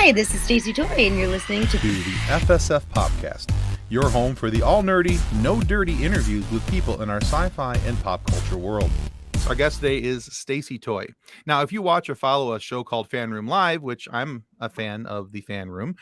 Hi, this is Stacey Toy, and you're listening to the FSF Popcast, your home for the all-nerdy, no-dirty interviews with people in our sci-fi and pop culture world. Our guest today is Stacey Toy. Now, if you watch or follow a show called Fanroom Live, which I'm a fan of the Fanroom,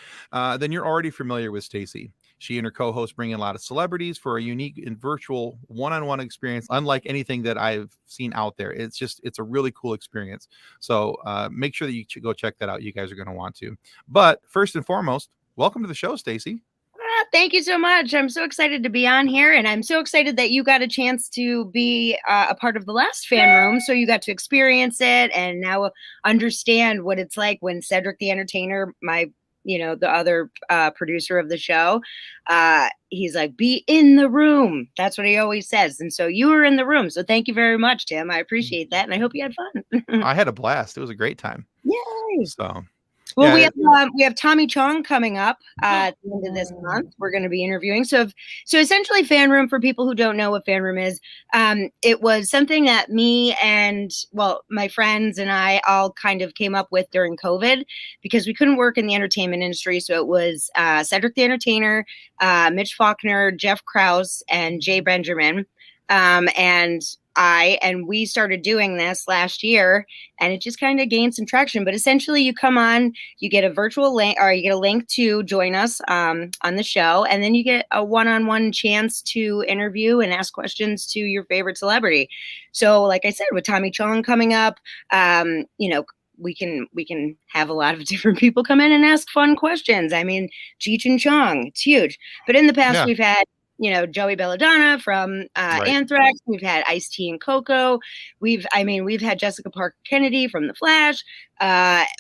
then you're already familiar with Stacey. She and her co-host bring in a lot of celebrities for a unique and virtual one-on-one experience, unlike anything that I've seen out there. It's a really cool experience. So make sure that you go check that out. You guys are going to want to. But first and foremost, welcome to the show, Stacey. Thank you so much. I'm so excited to be on here, and I'm so excited that you got a chance to be a part of the last fan room, so you got to experience it and now understand what it's like when Cedric the Entertainer, the other producer of the show, he's like, be in the room. That's what he always says. And so you were in the room. So thank you very much, Tim. I appreciate that, and I hope you had fun. I had a blast. It was a great time. Yay! So. Well, we have Tommy Chong coming up at the end of this month. We're going to be interviewing. So essentially, Fan Room, for people who don't know what Fan Room is, it was something that me and my friends and I all kind of came up with during COVID because we couldn't work in the entertainment industry. So it was Cedric the Entertainer, Mitch Faulkner, Jeff Krause, and Jay Benjamin, and we started doing this last year, and it just kind of gained some traction. But essentially, you come on, you get a virtual link, or you get a link to join us on the show, and then you get a one-on-one chance to interview and ask questions to your favorite celebrity. So, like I said, with Tommy Chong coming up, we can have a lot of different people come in and ask fun questions. I mean, Cheech and Chong, it's huge. But in the past, we've had Joey Belladonna from Anthrax. We've had Ice-T and Coco. We've had Jessica Parker Kennedy from The Flash.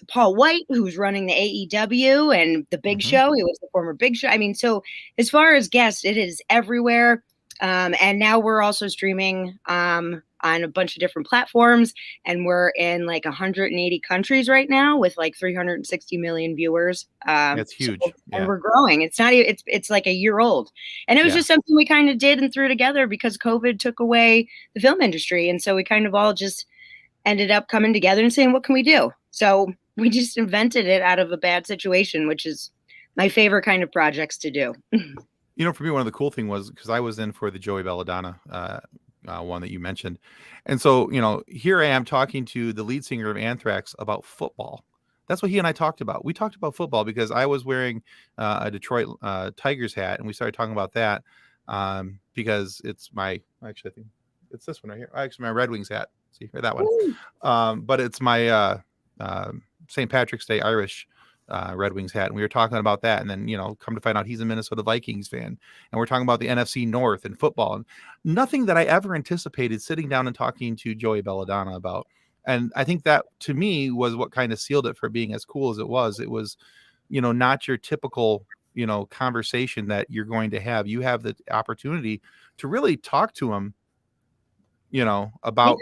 Paul White, who's running the AEW and the Big Show. He was the former Big Show. I mean, so as far as guests, it is everywhere. And now we're also streaming on a bunch of different platforms, and we're in like 180 countries right now with like 360 million viewers. That's huge. And we're growing. It's like a year old. And it was just something we kind of did and threw together because COVID took away the film industry. And so we kind of all just ended up coming together and saying, what can we do? So we just invented it out of a bad situation, which is my favorite kind of projects to do. For me, one of the cool thing was because I was in for the Joey Belladonna one that you mentioned. And so, here I am talking to the lead singer of Anthrax about football. That's what he and I talked about. We talked about football because I was wearing a Detroit Tigers hat, and we started talking about that because it's I think it's this one right here. Actually, my Red Wings hat. See, that one. But it's my St. Patrick's Day Irish Red Wings hat, and we were talking about that, and then come to find out he's a Minnesota Vikings fan, and we're talking about the NFC North and football, and nothing that I ever anticipated sitting down and talking to Joey Belladonna about. And I think that to me was what kind of sealed it for being as cool as it was. It was not your typical conversation that you're going to have. You have the opportunity to really talk to him about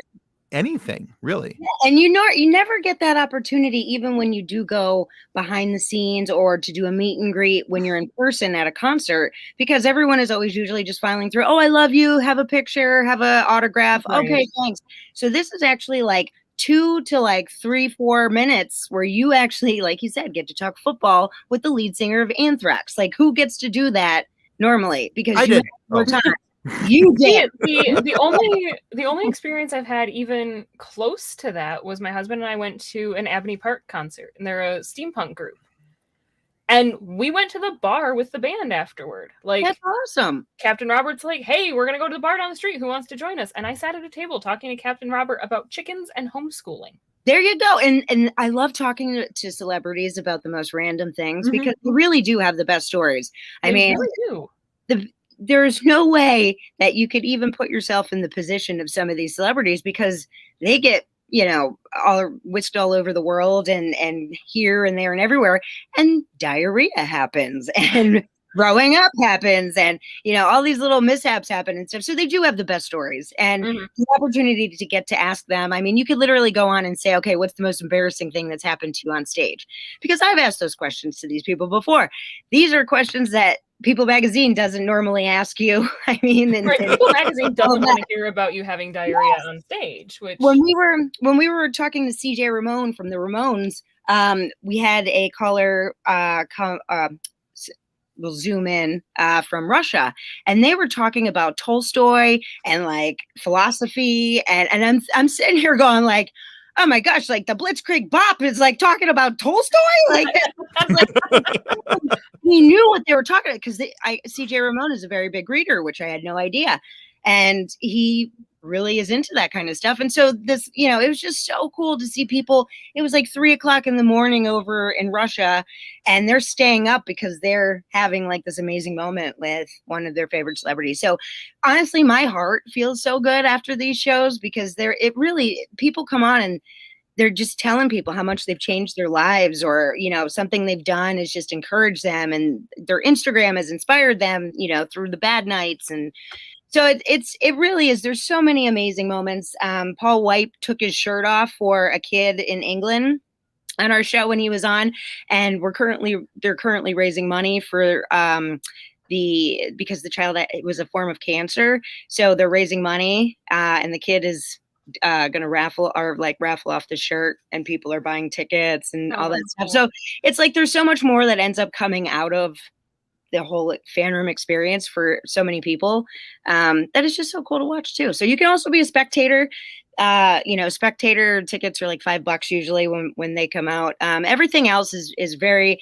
anything, really. And you never get that opportunity, even when you do go behind the scenes or to do a meet and greet when you're in person at a concert, because everyone is always usually just filing through, oh, I love you, have a picture, have an autograph. Right. Okay, thanks. So this is actually like 2 to like 3-4 minutes where you actually, like you said, get to talk football with the lead singer of Anthrax. Like, who gets to do that normally? Because I did. More time. You did. The only experience I've had even close to that was my husband and I went to an Abney Park concert, and they're a steampunk group. And we went to the bar with the band afterward. Like, that's awesome. Captain Robert's like, hey, we're going to go to the bar down the street. Who wants to join us? And I sat at a table talking to Captain Robert about chickens and homeschooling. There you go. And I love talking to celebrities about the most random things because they really do have the best stories. They really do. There's no way that you could even put yourself in the position of some of these celebrities because they get, all whisked all over the world and here and there and everywhere. And diarrhea happens and growing up happens and, all these little mishaps happen and stuff. So they do have the best stories and the opportunity to get to ask them. I mean, you could literally go on and say, okay, what's the most embarrassing thing that's happened to you on stage? Because I've asked those questions to these people before. These are questions that People Magazine doesn't normally ask you. I mean, People Magazine doesn't want to hear about you having diarrhea on stage. Which when we were talking to CJ Ramone from the Ramones we had a caller we'll zoom in from Russia, and they were talking about Tolstoy and like philosophy, and I'm sitting here going like, oh my gosh, like the Blitzkrieg Bop is like talking about Tolstoy, like, I was like we knew what they were talking about because CJ Ramon is a very big reader, which I had no idea, and he really is into that kind of stuff. And so this, it was just so cool to see people. It was like 3:00 in the morning over in Russia, and they're staying up because they're having like this amazing moment with one of their favorite celebrities. So honestly, my heart feels so good after these shows because people come on and they're just telling people how much they've changed their lives, or, something they've done has just encouraged them, and their Instagram has inspired them, through the bad nights. And so it really is. There's so many amazing moments. Paul White took his shirt off for a kid in England on our show when he was on, and they're currently raising money for because the child, it was a form of cancer. So they're raising money, and the kid is gonna raffle off the shirt, and people are buying tickets and all that stuff. So it's like there's so much more that ends up coming out of the whole fan room experience for so many people, that is just so cool to watch too. So you can also be a spectator. Spectator tickets are like $5 usually when they come out. Everything else is very,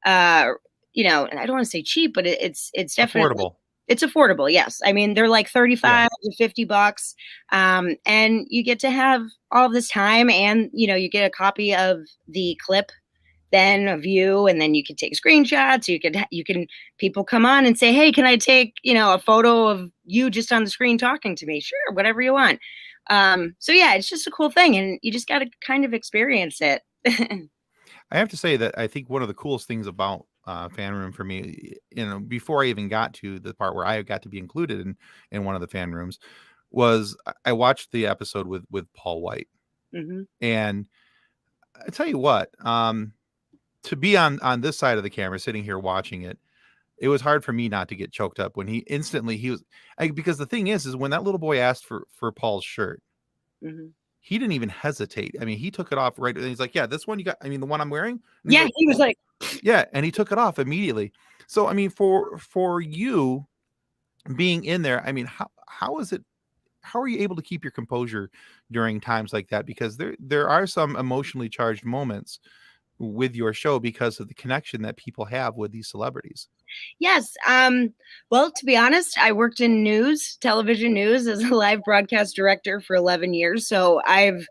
I don't want to say cheap, but it's definitely affordable. It's affordable. Yes. I mean, they're like $35 to $50. And you get to have all this time, and, you get a copy of the clip then of you, and then you can take screenshots. You can people come on and say, hey, can I take a photo of you just on the screen talking to me? Sure, whatever you want. So yeah, it's just a cool thing, and you just got to kind of experience it. I have to say that I think one of the coolest things about fan room for me, before I even got to the part where I got to be included in one of the fan rooms, was I watched the episode with Paul White. Mm-hmm. And I tell you what, to be on this side of the camera, sitting here watching it, it was hard for me not to get choked up when he was, because the thing is when that little boy asked for Paul's shirt, mm-hmm. he didn't even hesitate. I mean, he took it off right. And he's like, yeah, this one you got, the one I'm wearing. Yeah. He was like, yeah. And he took it off immediately. So, I mean, for you being in there, I mean, how is it? How are you able to keep your composure during times like that? Because there are some emotionally charged moments with your show because of the connection that people have with these celebrities. Yes. Well, to be honest, I worked in television news as a live broadcast director for 11 years. So I've,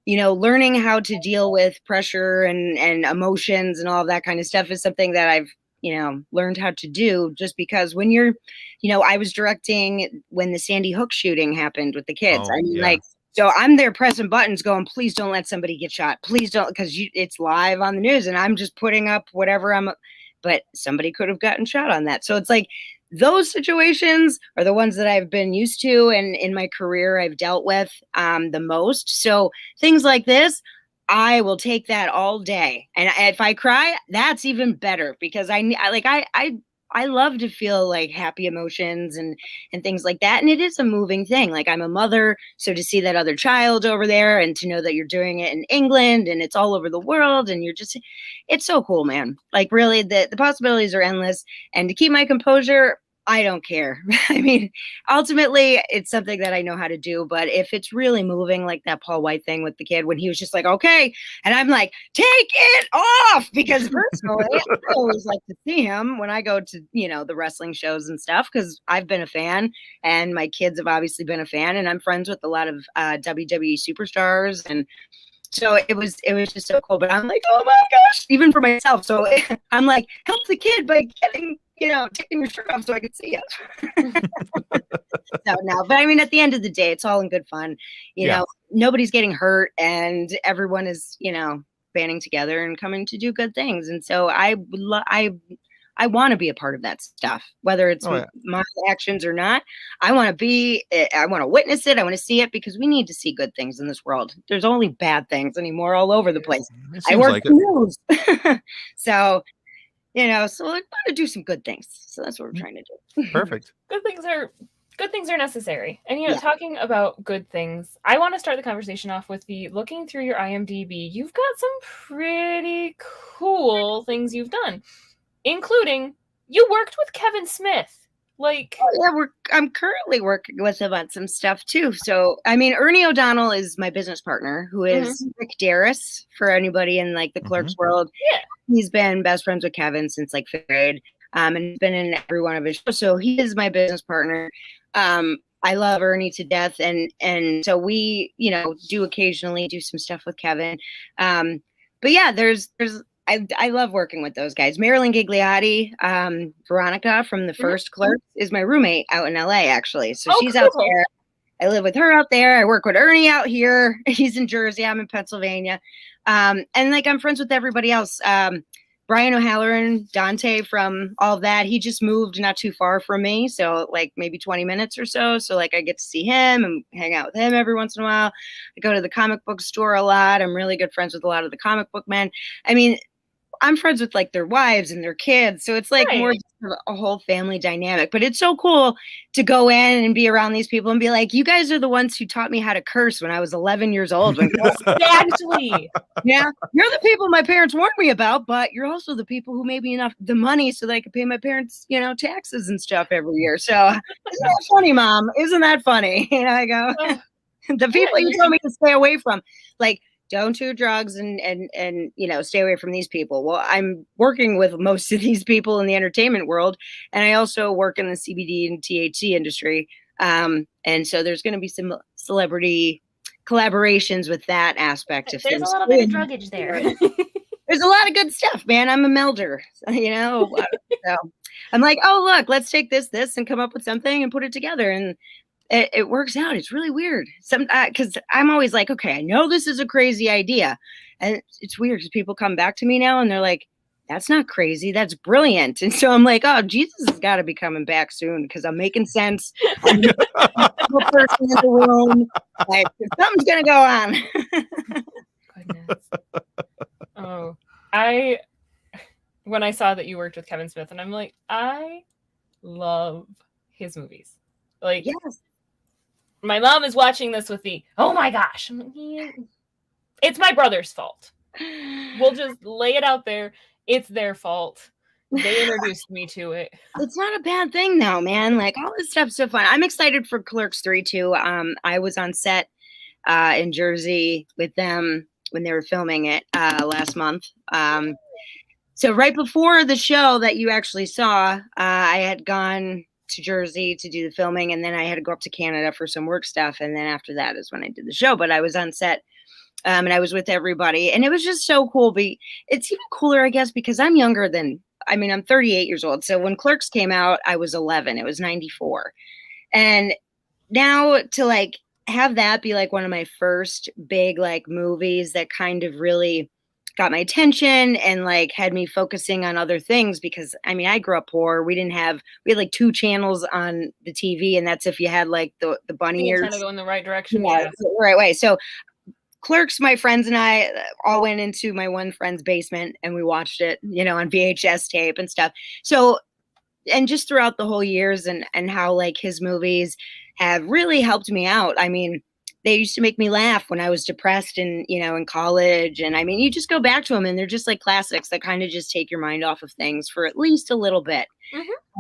learning how to deal with pressure and emotions and all of that kind of stuff is something that I've, learned how to do, just because when you're, I was directing when the Sandy Hook shooting happened with the kids. So I'm there pressing buttons going, please don't let somebody get shot. Please don't, because it's live on the news, and I'm just putting up whatever but somebody could have gotten shot on that. So it's like those situations are the ones that I've been used to, and in my career I've dealt with the most. So things like this, I will take that all day. And if I cry, that's even better, because I love to feel like happy emotions and things like that. And it is a moving thing. Like, I'm a mother, so to see that other child over there and to know that you're doing it in England and it's all over the world, and it's so cool, man. Like, really, the possibilities are endless. And to keep my composure, I don't care. I mean, ultimately, it's something that I know how to do. But if it's really moving, like that Paul White thing with the kid, when he was just like, okay. And I'm like, take it off. Because personally, I always like to see him when I go to, the wrestling shows and stuff, because I've been a fan, and my kids have obviously been a fan, and I'm friends with a lot of WWE superstars. And so it was just so cool. But I'm like, oh my gosh, even for myself. So I'm like, help the kid by getting, taking your shirt off so I can see you. So no, but I mean, at the end of the day, it's all in good fun. Nobody's getting hurt, and everyone is, banding together and coming to do good things. And so I want to be a part of that stuff, whether it's my actions or not. I want to witness it. I want to see it, because we need to see good things in this world. There's only bad things anymore all over the place. I work in news. So, so I want to do some good things. So that's what we're trying to do. Perfect. Good things are Good things are necessary. And, Yeah. talking about good things, I want to start the conversation off with looking through your IMDb. You've got some pretty cool things you've done, including you worked with Kevin Smith. Like, yeah, I'm currently working with him on some stuff too. So, I mean, Ernie O'Donnell is my business partner, who is Rick Darris for anybody in like the Clerks world. Yeah. He's been best friends with Kevin since like 5th grade. And he's been in every one of his shows. So he is my business partner. I love Ernie to death. And so we, do occasionally do some stuff with Kevin. But yeah, I love working with those guys. Marilyn Gigliotti, Veronica from the first Clerks is my roommate out in LA, actually. So she's cool. out there. I live with her out there. I work with Ernie out here. He's in Jersey. I'm in Pennsylvania. And like, I'm friends with everybody else. Brian O'Halloran, Dante from all of that. He just moved not too far from me. So like maybe 20 minutes or so. So like I get to see him and hang out with him every once in a while. I go to the comic book store a lot. I'm really good friends with a lot of the comic book men. I mean, I'm friends with like their wives and their kids. So it's like more just a whole family dynamic, but it's so cool to go in and be around these people and be like, you guys are the ones who taught me how to curse when I was 11 years old. Exactly. Yeah. You're the people my parents warned me about, but you're also the people who made me enough the money so that I could pay my parents, taxes and stuff every year. So isn't that funny, Mom? Isn't that funny? I go, the people you told me to stay away from, like, don't do drugs and stay away from these people. Well, I'm working with most of these people in the entertainment world, and I also work in the CBD and THC industry. And so there's going to be some celebrity collaborations with that aspect of things. There's a little bit of druggage there. There's a lot of good stuff, man. I'm a melder, So I'm like, oh, look, let's take this, and come up with something and put it together. And it works out. It's really weird. Because I'm always like, okay, I know this is a crazy idea. And it's weird because people come back to me now and they're like, that's not crazy. That's brilliant. And so I'm like, oh, Jesus has got to be coming back soon because I'm making sense. I'm the person in the room. Like, something's going to go on. Goodness. Oh, when I saw that you worked with Kevin Smith, and I'm like, I love his movies. Like, yes. My mom is watching this with me. Oh my gosh. It's my brother's fault. We'll just lay it out there. It's their fault. They introduced me to it. It's not a bad thing though, man. Like, all this stuff's so fun. I'm excited for Clerks 3 too. I was on set in Jersey with them when they were filming it last month. So right before the show that you actually saw, I had gone to Jersey to do the filming, and then I had to go up to Canada for some work stuff, and then after that is when I did the show. But I was on set, and I was with everybody, and it was just so cool. But it's even cooler, I guess, because I'm 38 years old. So when Clerks came out, I was 11. It was 94, and now to like have that be like one of my first big like movies that kind of really got my attention and like had me focusing on other things, because I grew up poor. We had like 2 channels on the TV, and that's if you had like the bunny ears. Trying to go in the right direction. Yeah, the right way. So Clerks, my friends and I all went into my one friend's basement and we watched it, on VHS tape and stuff. So, and just throughout the whole years and how like his movies have really helped me out. They used to make me laugh when I was depressed and, in college. And you just go back to them and they're just like classics that kind of just take your mind off of things for at least a little bit.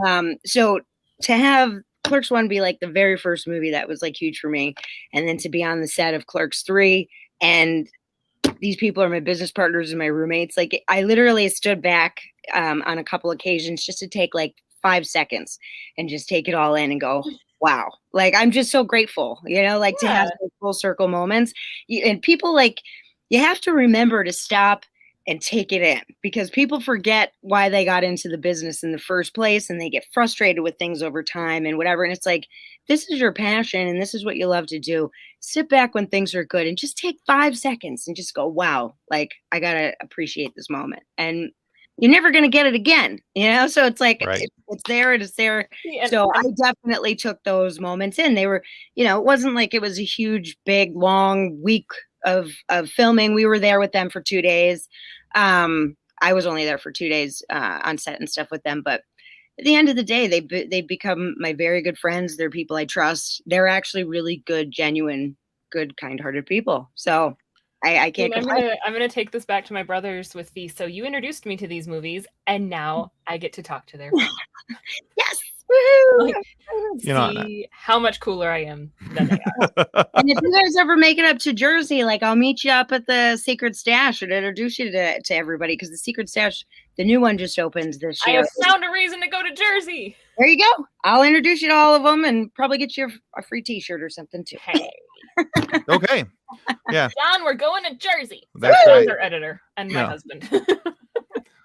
Mm-hmm. So to have Clerks 1 be like the very first movie that was like huge for me. And then to be on the set of Clerks 3, and these people are my business partners and my roommates. Like, I literally stood back on a couple occasions just to take like 5 seconds and just take it all in and go, wow. Like, I'm just so grateful, to have those full circle moments. And people, like, you have to remember to stop and take it in, because people forget why they got into the business in the first place, and they get frustrated with things over time and whatever. And it's like, this is your passion and this is what you love to do. Sit back when things are good and just take 5 seconds and just go, wow, like, I got to appreciate this moment. And you're never going to get it again, So it's like, right. It's there. It is there. Yeah, so I definitely took those moments in. They were, it wasn't like it was a huge, big, long week of filming. We were there with them for 2 days. I was only there for 2 days on set and stuff with them, but at the end of the day, they become my very good friends. They're people I trust. They're actually really good, genuine, good, kind-hearted people. So I can't complain. I'm gonna take this back to my brothers with the, so you introduced me to these movies and now I get to talk to their friends. Yes. Woohoo! Like, see how much cooler I am than they are. And if you guys ever make it up to Jersey, like I'll meet you up at the Secret Stash and introduce you to everybody, because the Secret Stash, the new one just opened this year. I have found a reason to go to Jersey. There you go. I'll introduce you to all of them and probably get you a free T-shirt or something too. Hey. Okay. Yeah. John, we're going to Jersey. That's John's right. our editor and my husband.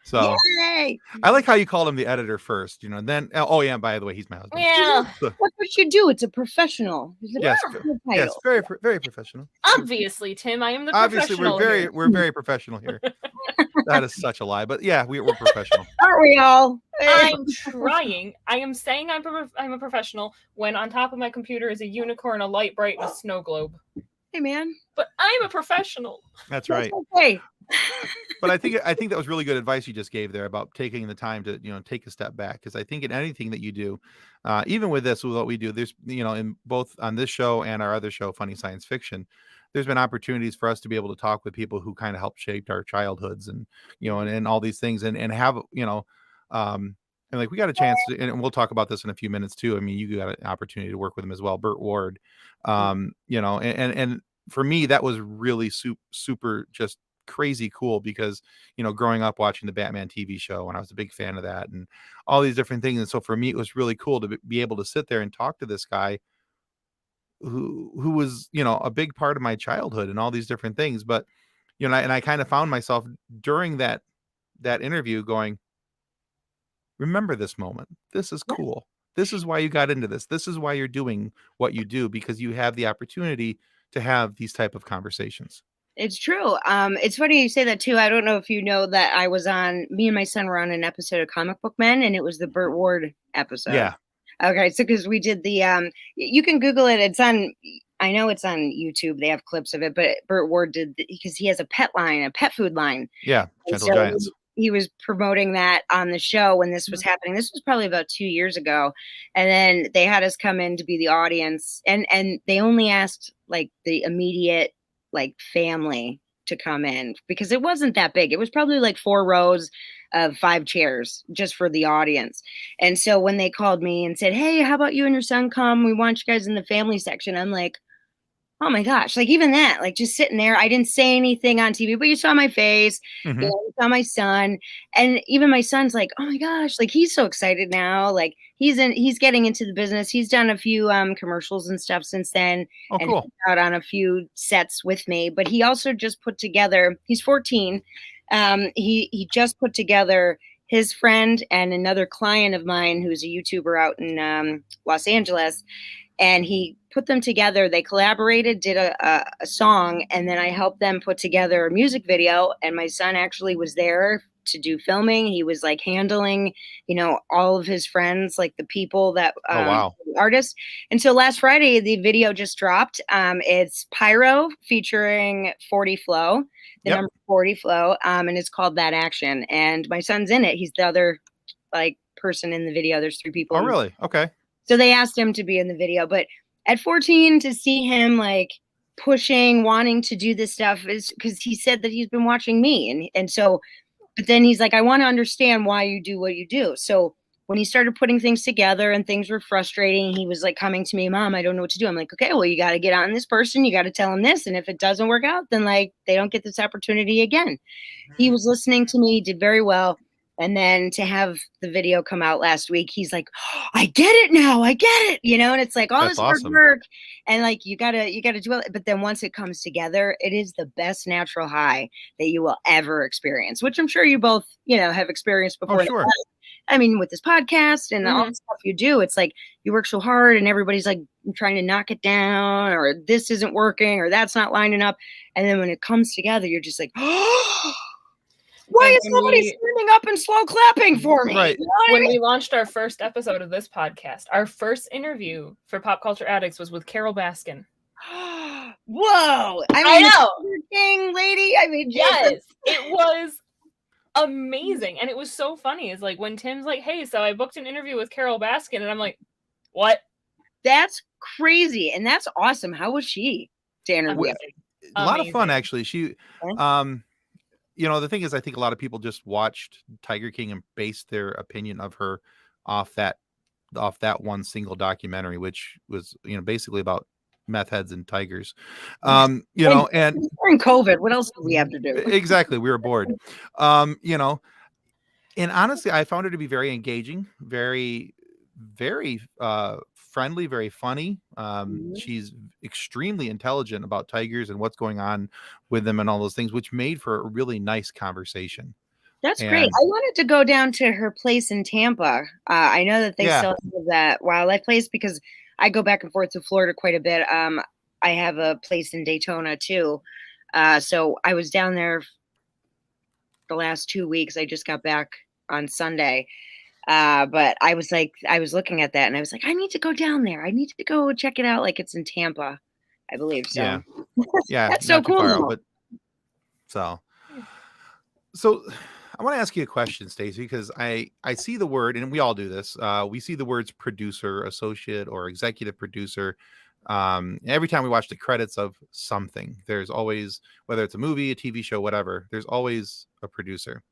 So Yay! I like how you called him the editor first, you know, and then, oh yeah, by the way, he's my husband. Yeah. That's what you do. It's a professional. Yes, yes, very, very professional. Obviously, Tim, I am the professional. Obviously, we're very professional here. That is such a lie, but yeah, we're professional. Aren't we all? I'm trying. I am saying I'm a professional when on top of my computer is a unicorn, a light bright, and a snow globe. Hey, man. But I'm a professional. That's right. Okay. But I think that was really good advice you just gave there about taking the time to, you know, take a step back, because I think in anything that you do, even with what we do, there's, you know, in both on this show and our other show, Funny Science Fiction, there's been opportunities for us to be able to talk with people who kind of helped shape our childhoods, and, you know, and all these things, and have, you know, and like we got a chance to, and we'll talk about this in a few minutes too. I mean, you got an opportunity to work with him as well, Burt Ward, you know, and for me, that was really super just crazy cool, because, you know, growing up watching the Batman TV show, and I was a big fan of that and all these different things. And so for me, it was really cool to be able to sit there and talk to this guy who was, you know, a big part of my childhood and all these different things. But, you know, and I kind of found myself during that interview going, remember this moment. This is cool. This is why you got into this. This is why you're doing what you do, because you have the opportunity to have these type of conversations. It's true. It's funny you say that too. I don't know if you know that me and my son were on an episode of Comic Book Men, and it was the Burt Ward episode. Yeah. Okay. So, because we did you can Google it. I know it's on YouTube. They have clips of it, but Burt Ward because he has a pet food line. Yeah. Gentle Giants. He was promoting that on the show when this was happening. This was probably about 2 years ago. And then they had us come in to be the audience, and they only asked like the immediate like family to come in, because it wasn't that big. It was probably like 4 rows of 5 chairs just for the audience. And so when they called me and said, hey, how about you and your son come? We want you guys in the family section. I'm like, oh my gosh, like even that, like just sitting there, I didn't say anything on TV, but you saw my face, you know, you saw my son. And even my son's like, oh my gosh, like he's so excited now. Like he's getting into the business. He's done a few commercials and stuff since then. Oh, and cool. Out on a few sets with me, but he also just put together, he's 14. He just put together his friend and another client of mine who's a YouTuber out in Los Angeles. And he put them together. They collaborated, did a song, and then I helped them put together a music video. And my son actually was there to do filming. He was like handling, you know, all of his friends, like the people that the artists. And so last Friday, the video just dropped. It's PYRO featuring 40 Flow, the number 40 Flow, and it's called That Action. And my son's in it. He's the other like person in the video. There's 3 people. Oh, really? Okay. So they asked him to be in the video, but at 14 to see him like pushing, wanting to do this stuff is because he said that he's been watching me. And so, but then he's like, I want to understand why you do what you do. So when he started putting things together and things were frustrating, he was like coming to me, Mom, I don't know what to do. I'm like, okay, well, you got to get on this person. You got to tell him this. And if it doesn't work out, then like they don't get this opportunity again. He was listening to me, did very well. And then to have the video come out last week, he's like, oh, I get it now. I get it. You know, and it's like all That's this hard awesome. work and like, you gotta do it. But then once it comes together, it is the best natural high that you will ever experience, which I'm sure you both, you know, have experienced before. Oh, sure. I mean, with this podcast and all the stuff you do, it's like you work so hard and everybody's like trying to knock it down, or this isn't working, or that's not lining up. And then when it comes together, you're just like, oh, why is somebody standing up and slow clapping for me? Right. You know what I When mean? we launched our first episode of this podcast, our first interview for Pop Culture Addicts was with Carol Baskin. Whoa. I know. King lady. I mean, Yes, it was amazing. And it was so funny. It's like when Tim's like, hey, so I booked an interview with Carol Baskin, and I'm like, what? That's crazy. And that's awesome. How was she to interview? A lot of fun, actually. She, the thing is, I think a lot of people just watched Tiger King and based their opinion of her off that one single documentary, which was, basically about meth heads and tigers. And during COVID, what else do we have to do? Exactly. We were bored. And honestly, I found her to be very engaging, very, very friendly, very funny. She's extremely intelligent about tigers and what's going on with them and all those things, which made for a really nice conversation. That's great. I wanted to go down to her place in Tampa. I know that they still have that wildlife place because I go back and forth to Florida quite a bit. I have a place in Daytona too. So I was down there the last 2 weeks. I just got back on Sunday. But I was looking at that and I was like, I need to go down there. I need to go check it out. Like it's in Tampa, I believe. So yeah, that's so cool. Out, so I want to ask you a question, Stacey, because I see the word, and we all do this. We see the words producer, associate, or executive producer. Every time we watch the credits of something, there's always, whether it's a movie, a TV show, whatever, there's always a producer.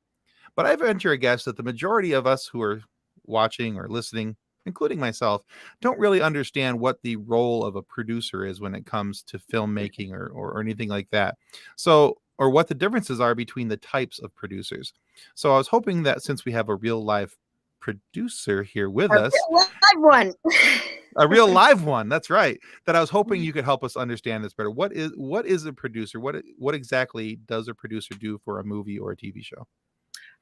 But I venture a guess that the majority of us who are watching or listening, including myself, don't really understand what the role of a producer is when it comes to filmmaking or anything like that. So, or what the differences are between the types of producers. So I was hoping that since we have a real live producer here with us, a real live one, that's right, that I was hoping you could help us understand this better. What is a producer? What exactly does a producer do for a movie or a TV show?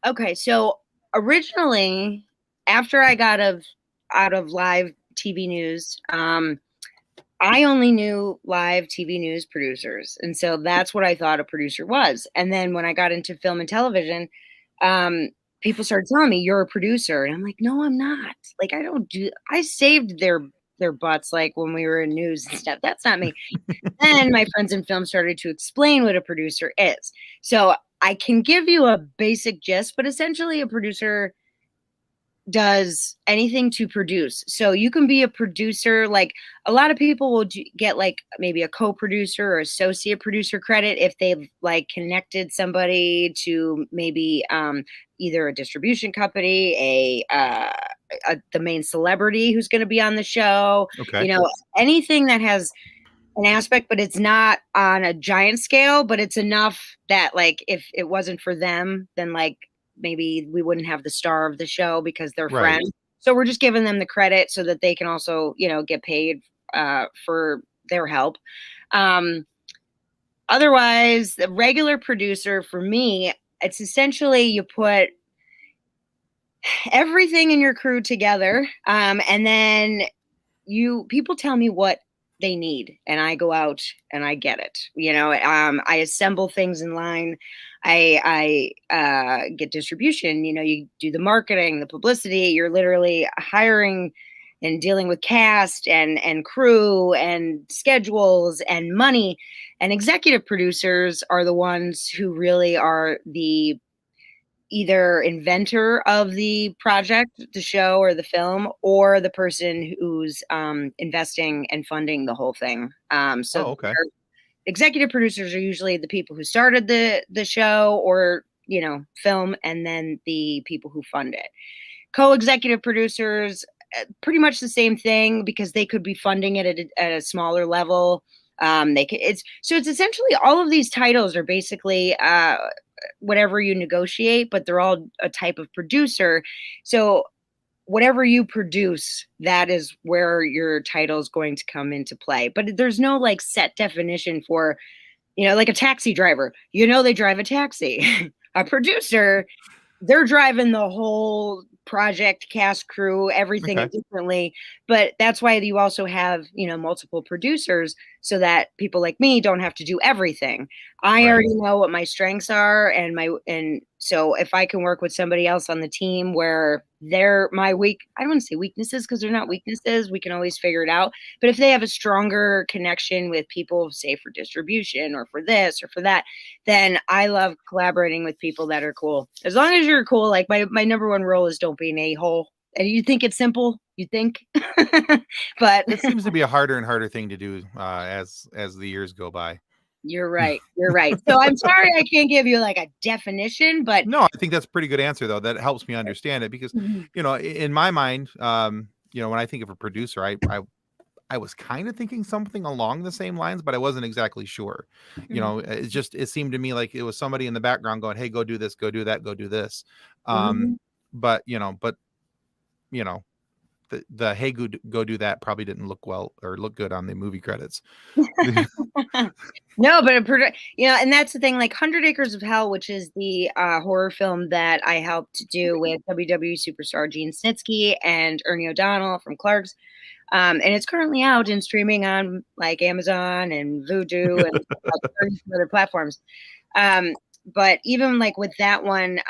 Okay, so originally, after I got out of live TV news, I only knew live TV news producers. And so that's what I thought a producer was. And then when I got into film and television, people started telling me, you're a producer. And I'm like, no, I'm not. Like, I saved their butts, like when we were in news and stuff. That's not me. Then my friends in film started to explain what a producer is. So I can give you a basic gist, but essentially a producer does anything to produce. So you can be a producer. Like a lot of people will get like maybe a co-producer or associate producer credit if they've like connected somebody to maybe either a distribution company, the main celebrity who's going to be on the show. Okay. Anything that has an aspect, but it's not on a giant scale, but it's enough that like if it wasn't for them, then like maybe we wouldn't have the star of the show because they're friends. So we're just giving them the credit so that they can also, get paid for their help. Otherwise, the regular producer for me, it's essentially you put everything in your crew together. And then people tell me what they need and I go out and I get it. I assemble things in line. I get distribution, you do the marketing, the publicity, you're literally hiring and dealing with cast and crew and schedules and money. And executive producers are the ones who really are the either inventor of the project, the show or the film, or the person who's investing and funding the whole thing. Executive producers are usually the people who started the show or, film, and then the people who fund it. Co-executive producers, pretty much the same thing because they could be funding it at a smaller level. It's essentially all of these titles are basically whatever you negotiate, but they're all a type of producer. So whatever you produce, that is where your title is going to come into play. But there's no like set definition for, like a taxi driver, they drive a taxi. A producer, they're driving the whole project, cast, crew, everything differently. But that's why you also have, multiple producers so that people like me don't have to do everything. I already know what my strengths are and So if I can work with somebody else on the team where I don't want to say weaknesses because they're not weaknesses, we can always figure it out. But if they have a stronger connection with people, say for distribution or for this or for that, then I love collaborating with people that are cool. As long as you're cool, like my number one rule is don't be an a-hole. And you think it's simple, you think, but It seems to be a harder and harder thing to do as the years go by. You're right. So I'm sorry I can't give you like a definition, but no, I think that's a pretty good answer though. That helps me understand it because, you know, in my mind, you know, when I think of a producer, I was kind of thinking something along the same lines, but I wasn't exactly sure. You know, it seemed to me like it was somebody in the background going, "Hey, go do this, go do that, go do this." But you know, the hey, go do that probably didn't look good on the movie credits. No, but you know, and that's the thing, like 100 Acres of Hell, which is the horror film that I helped do with WWE Superstar Gene Snitsky and Ernie O'Donnell from Clark's. And it's currently out and streaming on like Amazon and Vudu and other platforms. But even like with that one,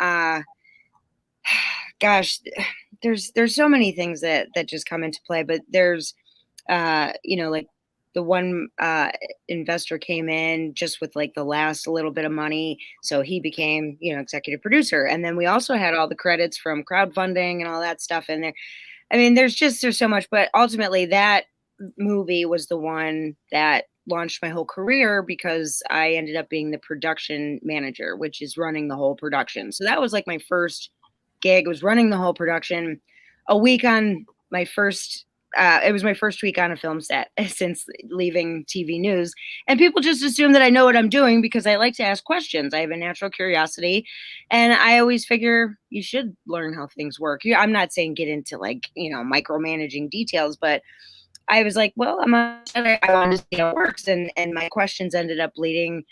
gosh, there's so many things that just come into play, but there's, you know, like the one investor came in just with like the last little bit of money. So he became, you know, executive producer. And then we also had all the credits from crowdfunding and all that stuff in there. I mean, there's so much, but ultimately that movie was the one that launched my whole career because I ended up being the production manager, which is running the whole production. So that was like my first gig, was running the whole production. A week on my first it was my first week on a film set since leaving TV news. And people just assume that I know what I'm doing because I like to ask questions. I have a natural curiosity. And I always figure you should learn how things work. I'm not saying get into like, you know, micromanaging details, but I was like, well, I want to see how it works. And my questions ended up leading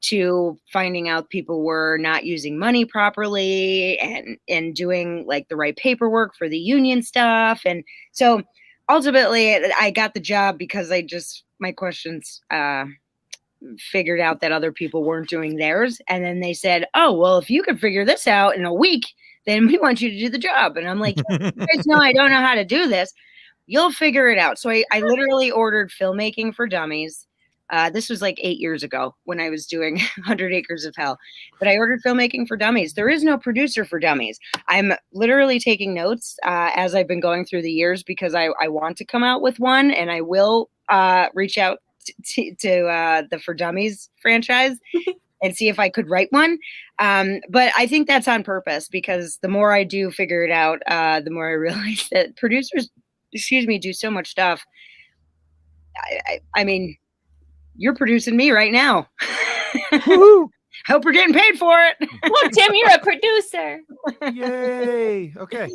to finding out people were not using money properly and doing like the right paperwork for the union stuff. And so ultimately I got the job because my questions figured out that other people weren't doing theirs. And then they said, oh, well, if you could figure this out in a week, then we want you to do the job. And I'm like, you guys know I don't know how to do this. You'll figure it out. So I literally ordered Filmmaking for Dummies. This was like 8 years ago when I was doing 100 Acres of Hell. But I ordered Filmmaking for Dummies. There is no producer for dummies. I'm literally taking notes as I've been going through the years because I want to come out with one, and I will reach out to the For Dummies franchise and see if I could write one. But I think that's on purpose because the more I do figure it out, the more I realize that producers, do so much stuff. I mean, you're producing me right now. Hope we're getting paid for it. Look, Tim, you're a producer. Yay. Okay.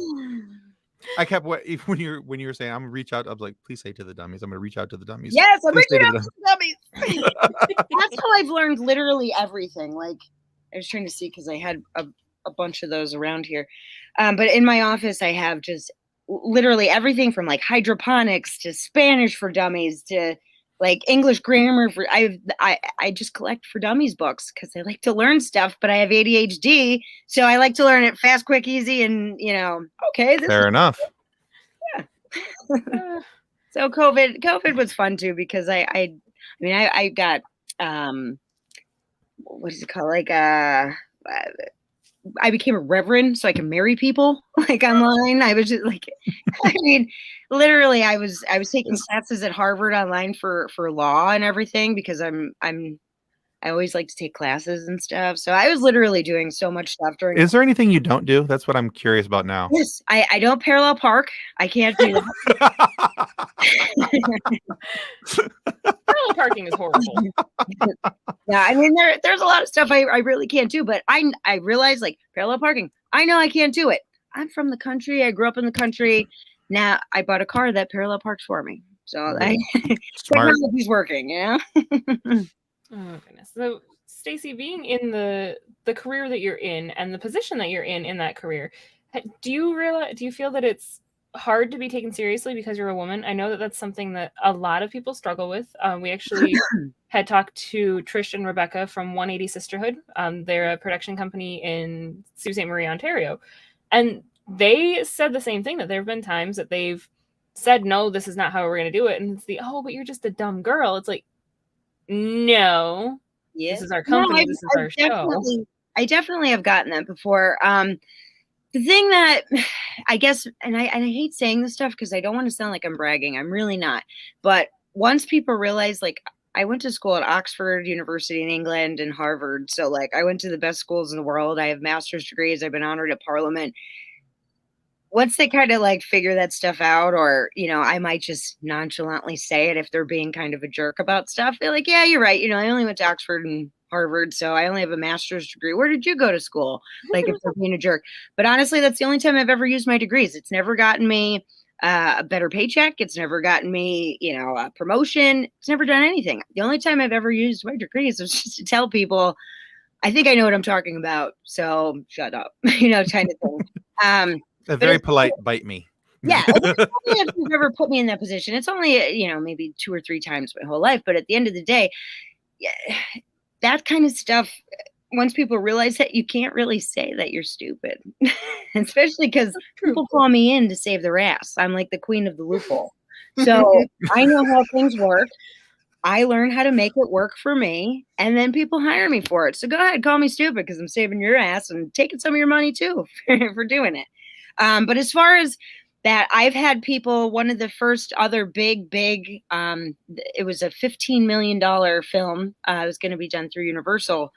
I kept when you were saying I'm gonna reach out, I was like, please say to the dummies. I'm gonna reach out to the dummies. Yes, I'm reaching out to the dummies. That's how I've learned literally everything. Like I was trying to see because I had a bunch of those around here. But in my office, I have just literally everything from like hydroponics to Spanish for dummies to like English grammar for I just collect For Dummies books because I like to learn stuff, but I have ADHD, so I like to learn it fast, quick, easy, and okay. Fair enough. Yeah. So COVID was fun too because I got what is it called? Like I became a reverend so I can marry people like online. I was just like, I mean, literally I was taking classes at Harvard online for law and everything because I always like to take classes and stuff. So I was literally doing so much stuff during. Is there anything you don't do? That's what I'm curious about now. Yes, I don't parallel park. I can't do that. Parallel parking is horrible. Yeah, I mean there's a lot of stuff I really can't do, but I realize like parallel parking, I know I can't do it. I'm from the country. I grew up in the country. Now I bought a car that parallel parks for me. So technology's working, Oh goodness. So Stacey, being in the career that you're in and the position that you're in that career, do you feel that it's hard to be taken seriously because you're a woman? I know that that's something that a lot of people struggle with. We actually had talked to Trish and Rebecca from 180 Sisterhood. They're a production company in Sault Ste. Marie, Ontario. And they said the same thing, that there have been times that they've said, no, this is not how we're going to do it. And it's but you're just a dumb girl. It's like, no, this is our company. This is our show. I definitely have gotten that before. The thing that I guess, and I hate saying this stuff because I don't want to sound like I'm bragging. I'm really not. But once people realize, like, I went to school at Oxford University in England and Harvard. So, like, I went to the best schools in the world. I have master's degrees. I've been honored at Parliament. Once they kind of like figure that stuff out, or, you know, I might just nonchalantly say it if they're being kind of a jerk about stuff. They're like, yeah, you're right. You know, I only went to Oxford and Harvard, so I only have a master's degree. Where did you go to school? Like, if they're being a jerk. But honestly, that's the only time I've ever used my degrees. It's never gotten me a better paycheck. It's never gotten me, you know, a promotion. It's never done anything. The only time I've ever used my degrees was just to tell people, I think I know what I'm talking about, so shut up, you know, kind of thing. A very polite bite me. Yeah, if you've ever put me in that position. It's only, you know, maybe 2 or 3 times my whole life. But at the end of the day, yeah, that kind of stuff, once people realize that, you can't really say that you're stupid, especially because people call me in to save their ass. I'm like the queen of the loophole. So I know how things work. I learn how to make it work for me, and then people hire me for it. So go ahead, call me stupid because I'm saving your ass and taking some of your money too for doing it. But as far as that, I've had people, one of the first other big, it was a $15 million film. It was going to be done through Universal.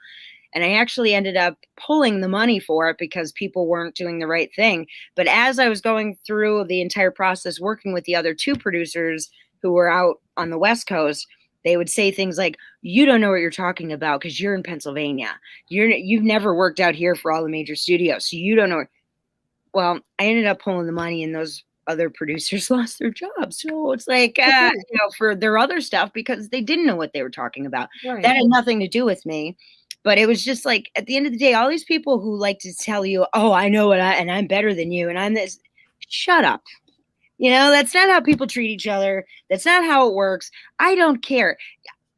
And I actually ended up pulling the money for it because people weren't doing the right thing. But as I was going through the entire process, working with the other 2 producers who were out on the West Coast, they would say things like, you don't know what you're talking about because you're in Pennsylvania. You've never worked out here for all the major studios. So you don't know. Well, I ended up pulling the money, and those other producers lost their jobs. So it's like, you know, for their other stuff, because they didn't know what they were talking about. Right. That had nothing to do with me. But it was just like, at the end of the day, all these people who like to tell you, oh, I know and I'm better than you, and I'm this, shut up. You know, that's not how people treat each other. That's not how it works. I don't care.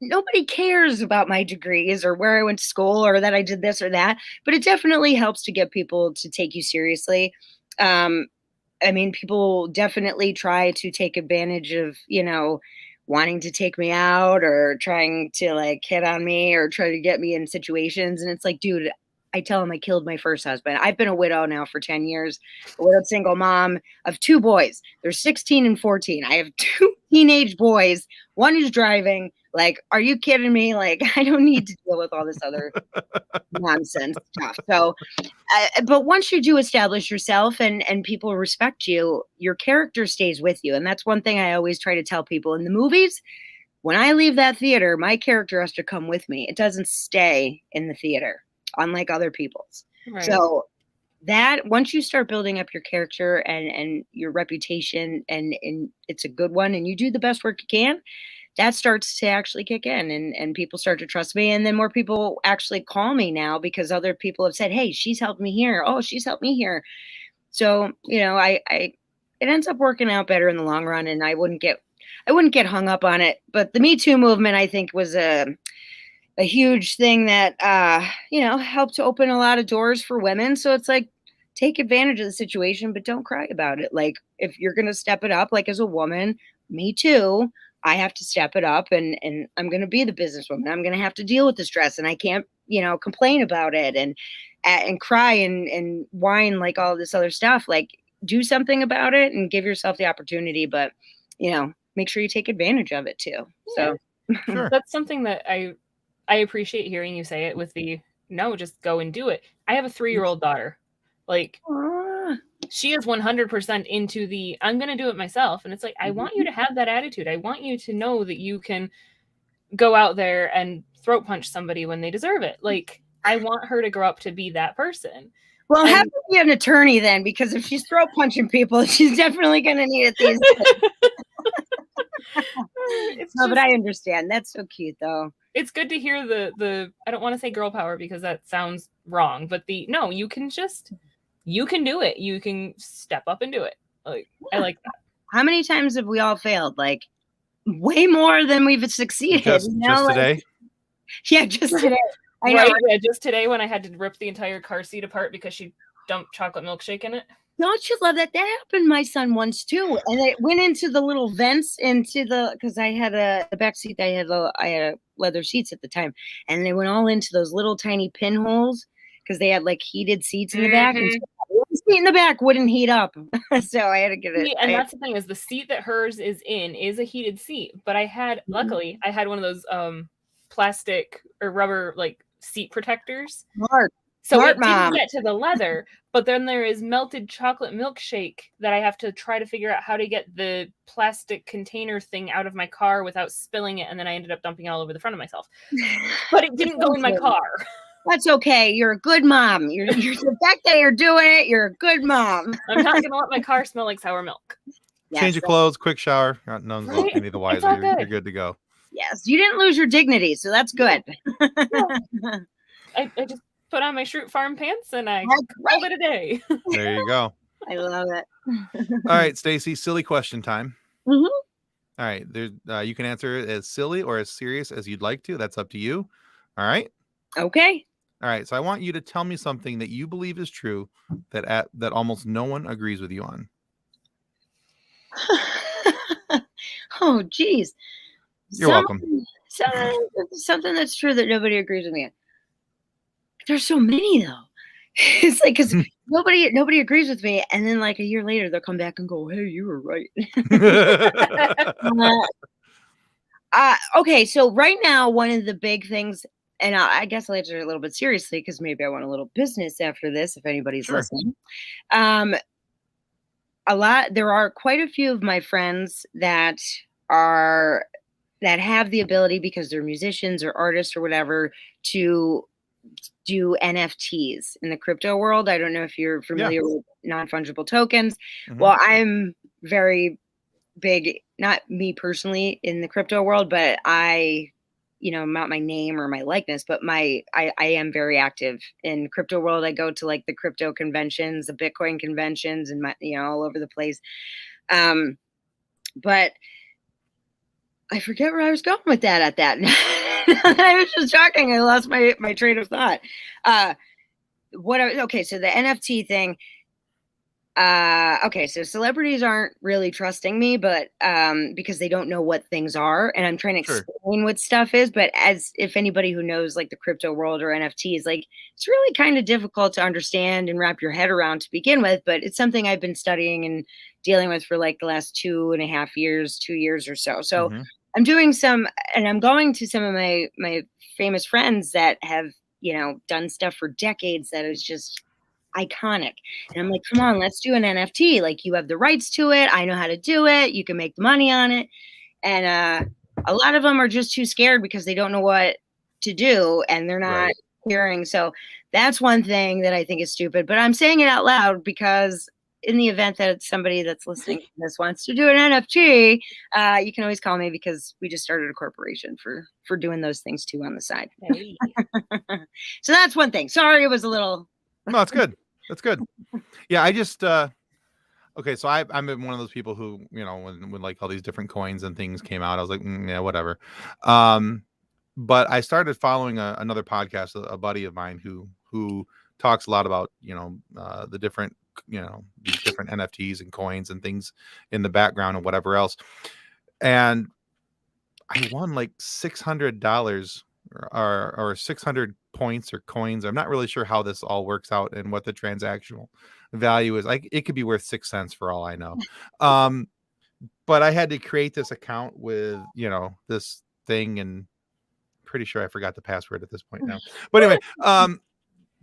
Nobody cares about my degrees or where I went to school or that I did this or that, but it definitely helps to get people to take you seriously. I mean, people definitely try to take advantage of, you know, wanting to take me out or trying to like hit on me or try to get me in situations. And it's like, dude, I tell them I killed my first husband. I've been a widow now for 10 years, a widowed single mom of 2 boys. They're 16 and 14. I have 2 teenage boys. One is driving. Like, are you kidding me? Like, I don't need to deal with all this other nonsense stuff. So, but once you do establish yourself and people respect you, your character stays with you. And that's one thing I always try to tell people in the movies. When I leave that theater, my character has to come with me. It doesn't stay in the theater, unlike other people's. Right. So that once you start building up your character and your reputation and it's a good one and you do the best work you can, that starts to actually kick in and people start to trust me. And then more people actually call me now because other people have said, hey, she's helped me here. Oh, she's helped me here. So, you know, it ends up working out better in the long run, and I wouldn't get hung up on it. But the Me Too movement, I think, was a huge thing that, you know, helped to open a lot of doors for women. So it's like, take advantage of the situation, but don't cry about it. Like, if you're going to step it up, like as a woman, me too, I have to step it up and I'm going to be the businesswoman. I'm going to have to deal with the stress, and I can't, you know, complain about it and cry and whine like all this other stuff. Like, do something about it and give yourself the opportunity, but, you know, make sure you take advantage of it too. Yeah. So sure. That's something that I appreciate hearing you say it with the, no, just go and do it. I have a 3-year-old daughter. Like, she is 100% into the, I'm going to do it myself. And it's like, I want you to have that attitude. I want you to know that you can go out there and throat punch somebody when they deserve it. Like, I want her to grow up to be that person. Well, have to be an attorney then, because if she's throat punching people, she's definitely going to need it these days. No, but I understand. That's so cute, though. It's good to hear the I don't want to say girl power because that sounds wrong, but no, you can do it. You can step up and do it. Like, yeah. I like that. How many times have we all failed? Like, way more than we've succeeded. Just today. Yeah, just today. I know. Right? Yeah, just today when I had to rip the entire car seat apart because she dumped chocolate milkshake in it. Don't you love that? That happened to my son once too, and it went into the little vents into because I had the back seat. I had leather seats at the time, and they went all into those little tiny pinholes because they had like heated seats in the back, and so the seat in the back wouldn't heat up, so I had to get it. And that's the thing is the seat that hers is in is a heated seat, but I had luckily I had one of those plastic or rubber like seat protectors. So it didn't get to the leather, but then there is melted chocolate milkshake that I have to try to figure out how to get the plastic container thing out of my car without spilling it, and then I ended up dumping it all over the front of myself. But it didn't go in my car. That's okay. You're a good mom. You're the fact that you're doing it, you're a good mom. I'm not gonna let my car smell like sour milk. Change your clothes, quick shower. None's any the wiser. You're good to go. Yes, you didn't lose your dignity, so that's good. I just put on my Shroot Farm pants and I called it a day. There you go. I love it. All right, Stacey, silly question time. Mm-hmm. All right, you can answer it as silly or as serious as you'd like to. That's up to you. All right. Okay. All right. So I want you to tell me something that you believe is true that almost no one agrees with you on. Oh, geez. You're welcome. Something that's true that nobody agrees with me on. There's so many though. It's like because nobody agrees with me, and then like a year later they'll come back and go, "Hey, you were right." Okay, so right now one of the big things, and I guess I'll answer it a little bit seriously because maybe I want a little business after this if anybody's listening. There are quite a few of my friends that have the ability because they're musicians or artists or whatever to do NFTs in the crypto world. I don't know if you're familiar with non-fungible tokens. Mm-hmm. Well, I'm very big, not me personally in the crypto world, but not my name or my likeness, but I am very active in crypto world. I go to like the crypto conventions, the Bitcoin conventions, and all over the place. But I forget where I was going with that at that. I was just talking. I lost my train of thought. So the NFT thing. Okay, so celebrities aren't really trusting me, but because they don't know what things are, and I'm trying to explain what stuff is. But as if anybody who knows like the crypto world or NFTs, like it's really kind of difficult to understand and wrap your head around to begin with. But it's something I've been studying and dealing with for like the last 2.5 years, 2 years or so. So I'm doing and I'm going to some of my famous friends that have done stuff for decades that is just iconic. And I'm like, come on, let's do an NFT. Like you have the rights to it. I know how to do it. You can make the money on it. And a lot of them are just too scared because they don't know what to do and they're not hearing. So that's one thing that I think is stupid, but I'm saying it out loud because in the event that somebody that's listening to this wants to do an NFT, you can always call me because we just started a corporation for doing those things too on the side. Hey. So that's one thing. Sorry, it was a little. No, it's good. That's good. Yeah, I just okay. So I'm one of those people who when like all these different coins and things came out, I was like, yeah, whatever. But I started following another podcast, a buddy of mine who talks a lot about the different these different NFTs and coins and things in the background and whatever else. And I won like $600 or 600 points or coins. I'm not really sure how this all works out and what the transactional value is. Like it could be worth 6 cents for all I know. But I had to create this account with this thing, and pretty sure I forgot the password at this point now. But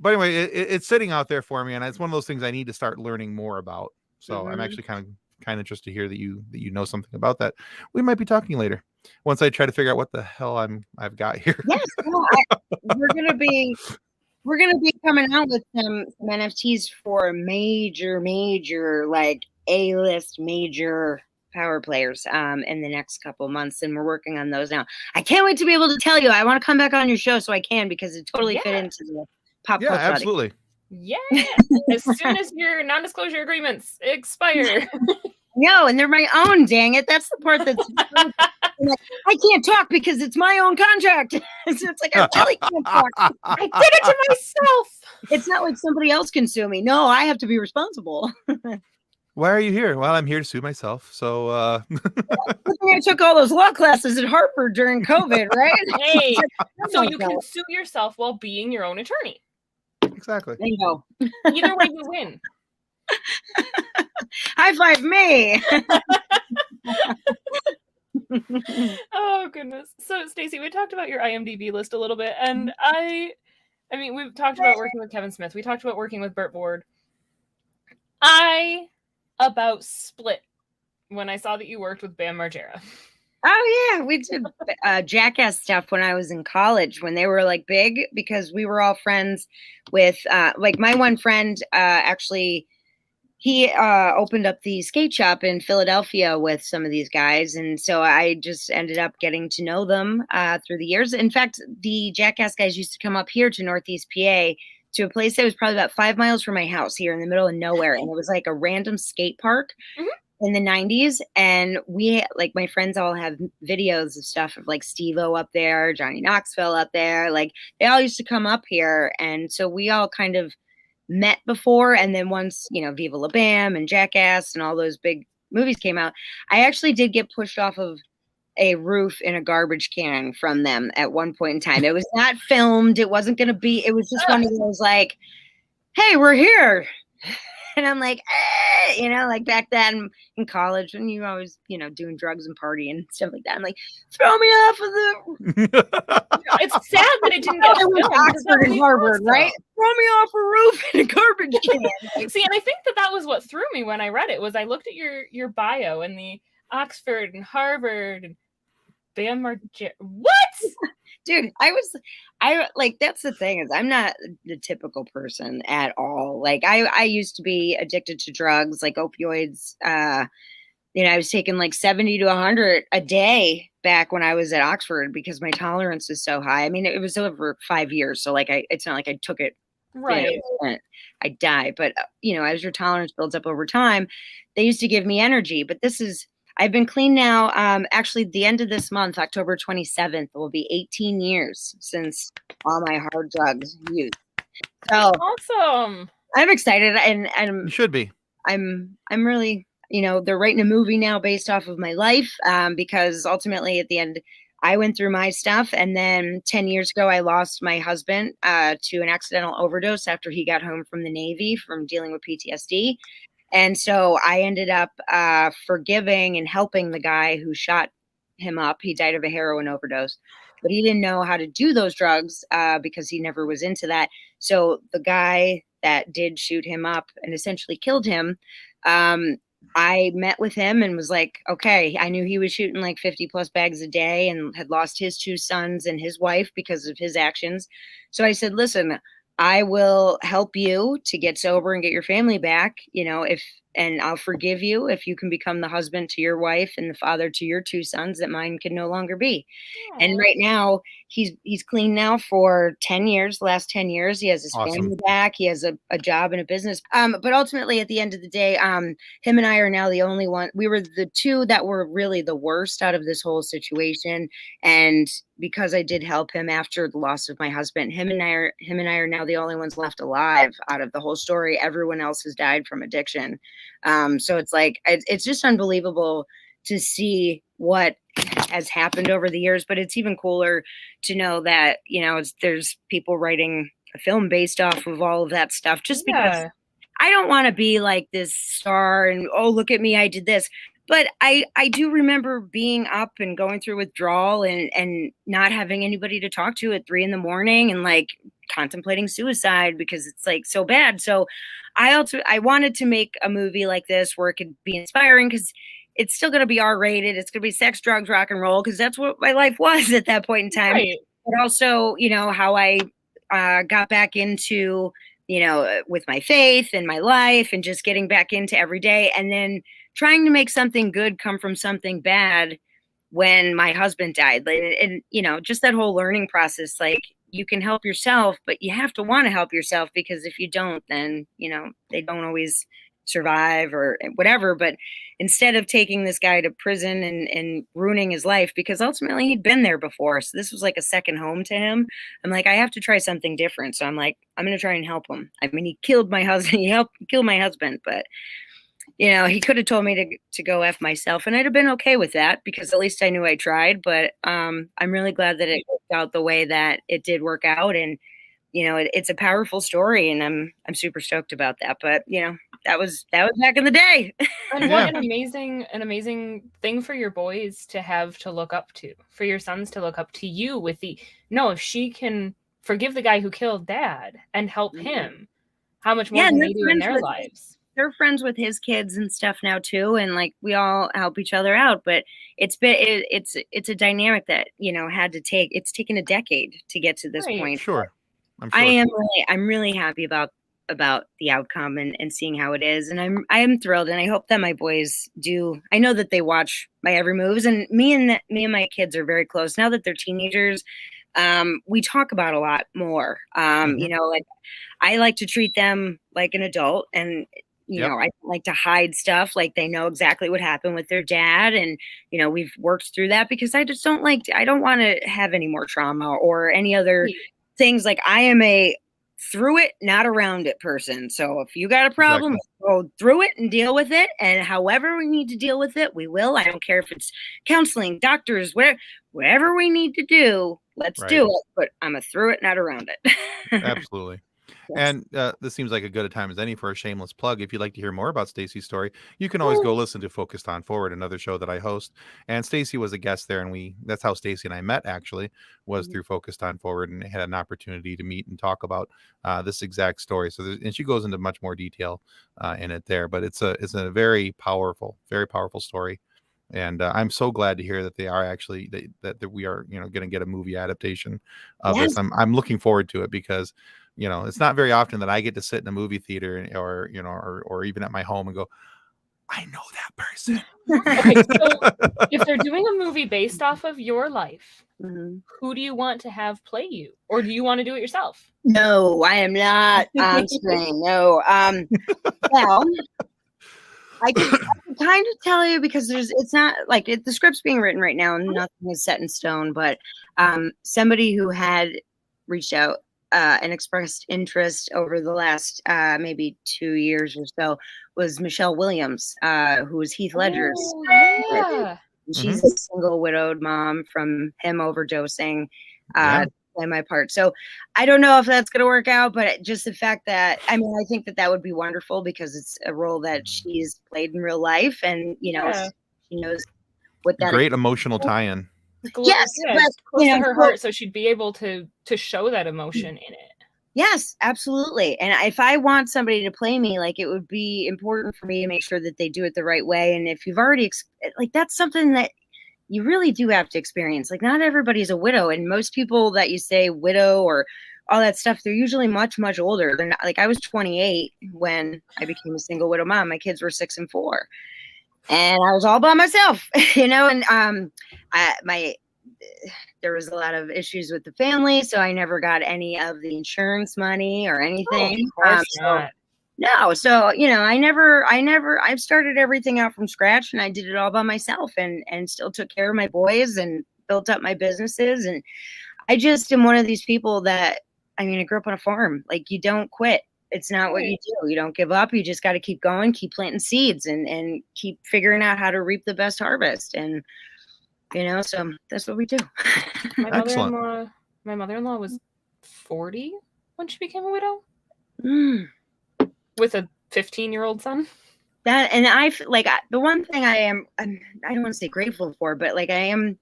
anyway, it's sitting out there for me, and it's one of those things I need to start learning more about. So I'm actually kind of interested to hear that you know something about that. We might be talking later once I try to figure out what the hell I've got here. Yes, we're gonna be coming out with some NFTs for major like A-list major power players in the next couple of months, and we're working on those now. I can't wait to be able to tell you. I want to come back on your show so I can, because it totally fit into the pop culture. Yeah, absolutely. Yeah, as soon as your non-disclosure agreements expire. No, and they're my own, dang it. That's the part that's like, I can't talk because it's my own contract. So it's like, I really can't talk. I did it to myself. It's not like somebody else can sue me. No, I have to be responsible. Why are you here? Well, I'm here to sue myself. So I took all those law classes at Harvard during COVID, right? Hey, so you can sue yourself while being your own attorney. exactly. There you go. Either way, you win. High five me. Oh goodness. So Stacey, we talked about your IMDb list a little bit, and I mean, we've talked about working with Kevin Smith. We talked about working with Burt Ward. I about split when I saw that you worked with Bam Margera. Oh yeah, we did Jackass stuff when I was in college when they were like big, because we were all friends with like my one friend actually he opened up the skate shop in Philadelphia with some of these guys, and so I just ended up getting to know them through the years. In fact, the Jackass guys used to come up here to Northeast PA to a place that was probably about 5 miles from my house here in the middle of nowhere, and it was like a random skate park. In the 90s, and we, like, my friends all have videos of stuff of like Steve-O up there, Johnny Knoxville up there, like they all used to come up here, and so we all kind of met before. And then once, you know, Viva La Bam and Jackass and all those big movies came out, I actually did get pushed off of a roof in a garbage can from them at one point in time. It was not filmed, it wasn't going to be, it was just one of those like, hey, we're here. And I'm like, you know, like back then in college when you always, you know, doing drugs and partying and stuff like that. I'm like, throw me off of the. It's sad that it didn't get filmed. Oxford and Harvard, right? Throw me off a roof in a garbage can. See, and I think that was what threw me when I read it. Was I looked at your bio and the Oxford and Harvard and Bam Margera. What? Dude, I like, that's the thing, is I'm not the typical person at all. Like I used to be addicted to drugs, like opioids. You know, I was taking like 70 to 100 a day back when I was at Oxford because my tolerance is so high. I mean, it was over 5 years. So like it's not like I took it, right. You know, I die. But, you know, as your tolerance builds up over time, they used to give me energy. But I've been clean now. Actually, the end of this month, October 27th, will be 18 years since all my hard drugs use. So awesome! I'm excited, and you should be. I'm really, you know, they're writing a movie now based off of my life, because ultimately, at the end, I went through my stuff, and then 10 years ago, I lost my husband to an accidental overdose after he got home from the Navy from dealing with PTSD. And so I ended up forgiving and helping the guy who shot him up. He died of a heroin overdose, but he didn't know how to do those drugs because he never was into that. So the guy that did shoot him up and essentially killed him, I met with him and was like, okay, I knew he was shooting like 50 plus bags a day and had lost his 2 sons and his wife because of his actions. So I said, listen, I will help you to get sober and get your family back, you know, and I'll forgive you if you can become the husband to your wife and the father to your 2 sons that mine can no longer be. Aww. And right now he's clean now for 10 years, the last 10 years. He has his family back. He has a job and a business. But ultimately at the end of the day, him and I are now the only one. We were the 2 that were really the worst out of this whole situation. And because I did help him after the loss of my husband, him and I are now the only ones left alive out of the whole story. Everyone else has died from addiction. So it's like, it's just unbelievable to see what has happened over the years, but it's even cooler to know that, you know, there's people writing a film based off of all of that stuff, just because I don't want to be like this star and, oh, look at me, I did this. But I do remember being up and going through withdrawal and not having anybody to talk to at 3 a.m. and like contemplating suicide because it's like so bad. So I wanted to make a movie like this where it could be inspiring, because it's still going to be R-rated. It's going to be sex, drugs, rock and roll, because that's what my life was at that point in time. Right. But also, you know, how I got back into, you know, with my faith and my life and just getting back into every day, and then trying to make something good come from something bad when my husband died. And, you know, just that whole learning process, like, you can help yourself, but you have to want to help yourself, because if you don't, then, you know, they don't always survive or whatever. But instead of taking this guy to prison and ruining his life, because ultimately he'd been there before, so this was like a second home to him. I'm like, I have to try something different. So I'm like, I'm going to try and help him. I mean, he killed my husband. He helped kill my husband, but he could have told me to go F myself, and I'd have been okay with that because at least I knew I tried. But I'm really glad that it worked out the way that it did work out. And, it's a powerful story, and I'm super stoked about that. But, that was back in the day. And what an amazing thing for your boys to have to look up to, for your sons to look up to you with if she can forgive the guy who killed dad and help him, how much more can they do in their lives? They're friends with his kids and stuff now too, and like we all help each other out. But it's a dynamic that it's taken a decade to get to this point. Sure. I'm really happy about the outcome and seeing how it is, and I am thrilled, and I hope that my boys do. I know that they watch my every moves, and me and my kids are very close now that they're teenagers. We talk about a lot more. Like I like to treat them like an adult, and I like to hide stuff. Like they know exactly what happened with their dad. And, we've worked through that because I just don't want to have any more trauma or any other things. Like I am a through it, not around it person. So if you got a problem, go through it and deal with it. And however we need to deal with it, we will. I don't care if it's counseling, doctors, whatever we need to do, let's do it. But I'm a through it, not around it. Absolutely. And this seems like a good a time as any for a shameless plug. If you'd like to hear more about Stacey's story, you can always go listen to Focused on Forward, another show that I host. And Stacey was a guest there, and that's how Stacey and I met, actually, was through Focused on Forward, and had an opportunity to meet and talk about this exact story. And she goes into much more detail in it there, but it's a very powerful story. And I'm so glad to hear that they are actually that we are going to get a movie adaptation of this. I'm looking forward to it because it's not very often that I get to sit in a movie theater or even at my home and go, I know that person. Okay, so if they're doing a movie based off of your life, who do you want to have play you, or do you want to do it yourself? No, I am not on screen. No. Well, I can kind of tell you because it's not like the script's being written right now and nothing is set in stone, but somebody who had reached out and expressed interest over the last maybe 2 years or so was Michelle Williams, who was Heath Ledger's. She's a single widowed mom from him overdosing. Play my part. So I don't know if that's going to work out, but just the fact that, I think that would be wonderful because it's a role that she's played in real life, and she knows what that great emotional tie-in. Yes, but close to her heart, so she'd be able to show that emotion in it. Yes, absolutely. And if I want somebody to play me, like, it would be important for me to make sure that they do it the right way. And if you've already that's something that you really do have to experience. Like, not everybody's a widow, and most people that you say widow or all that stuff, they're usually much, much older. They're not, like, I was 28 when I became a single widow mom. My kids were 6 and 4, and I was all by myself, and there was a lot of issues with the family, so I never got any of the insurance money or anything. No, so I've started everything out from scratch, and I did it all by myself, and still took care of my boys and built up my businesses. And I just am one of these people that, I grew up on a farm. Like, you don't quit. It's not what you do. You don't give up. You just got to keep going, keep planting seeds, and keep figuring out how to reap the best harvest. And so that's what we do. My mother-in-law was 40 when she became a widow. With a 15-year-old son. That, and the one thing I don't want to say grateful for, but like, I am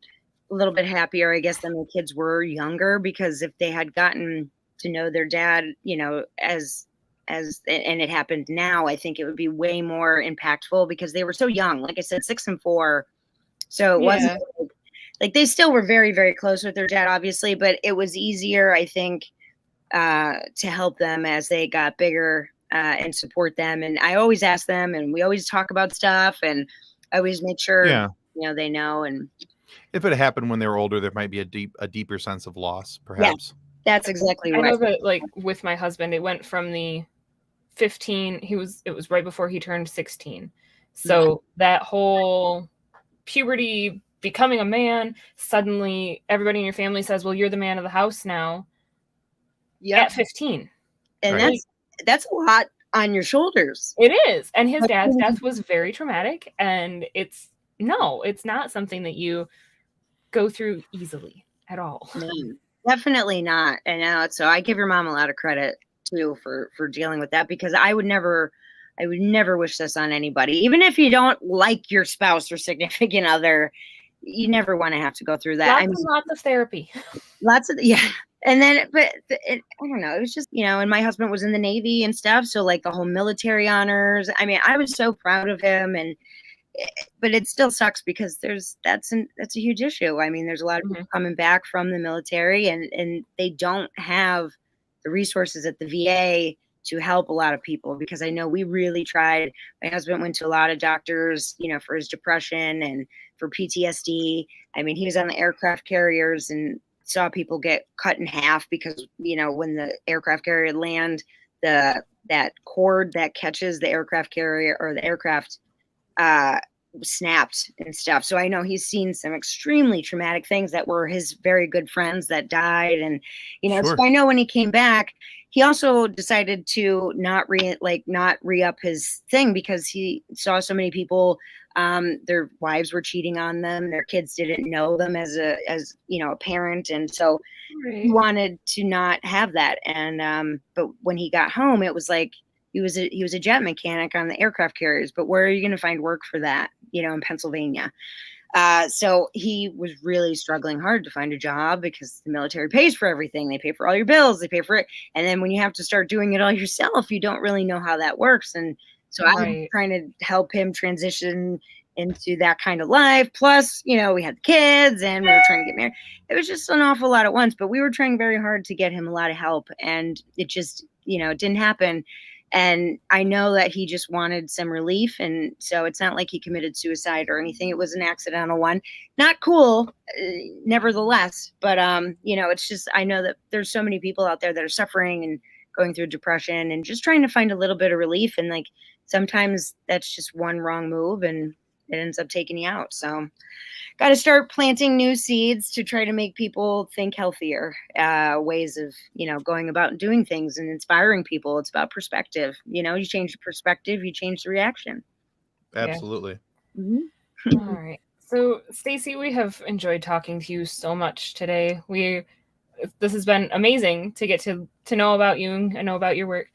a little bit happier, I guess, than my kids were younger, because if they had gotten to know their dad, as and it happened now, I think it would be way more impactful because they were so young. Like I said, 6 and 4. So it wasn't like they still were very, very close with their dad, obviously, but it was easier, I think, to help them as they got bigger. And support them. And I always ask them, and we always talk about stuff, and I always make sure, they know. And if it happened when they were older, there might be a deeper sense of loss, perhaps. Yeah, that's exactly right. I know that, like, with my husband, it went from the 15, it was right before he turned 16. So that whole puberty, becoming a man, suddenly everybody in your family says, well, you're the man of the house now. At 15. And that's a lot on your shoulders. It is. And his dad's death was very traumatic, and it's not something that you go through easily at all. No, definitely not. And so I give your mom a lot of credit too for dealing with that, because I would never wish this on anybody. Even if you don't like your spouse or significant other, you never want to have to go through that. Lots of therapy. And then, but I don't know, it was just, and my husband was in the Navy and stuff. So like the whole military honors, I mean, I was so proud of him, but it still sucks because that's a huge issue. I mean, there's a lot of people coming back from the military, and they don't have the resources at the VA to help a lot of people, because I know we really tried. My husband went to a lot of doctors, for his depression and for PTSD. I mean, he was on the aircraft carriers and saw people get cut in half because, when the aircraft carrier land, that cord that catches the aircraft carrier or the aircraft snapped and stuff. So I know he's seen some extremely traumatic things that were his very good friends that died. And, so I know when he came back, he also decided to not re-up his thing, because he saw so many people, their wives were cheating on them. Their kids didn't know them as a parent. And so he wanted to not have that. And, but when he got home, it was like, he was a jet mechanic on the aircraft carriers, but where are you going to find work for that, in Pennsylvania? So he was really struggling hard to find a job, because the military pays for everything. They pay for all your bills. They pay for it. And then when you have to start doing it all yourself, you don't really know how that works. And so I was trying to help him transition into that kind of life. Plus, we had the kids and we were trying to get married. It was just an awful lot at once, but we were trying very hard to get him a lot of help, and it just, it didn't happen. And I know that he just wanted some relief. And so it's not like he committed suicide or anything. It was an accidental one. Not cool, nevertheless. But, it's just, I know that there's so many people out there that are suffering and going through depression and just trying to find a little bit of relief. And like, sometimes that's just one wrong move and it ends up taking you out. So got to start planting new seeds to try to make people think healthier ways of, going about and doing things and inspiring people. It's about perspective. You change the perspective, you change the reaction. Absolutely. Yeah. Mm-hmm. All right. So, Stacey, we have enjoyed talking to you so much today. This has been amazing to get to know about you and know about your work.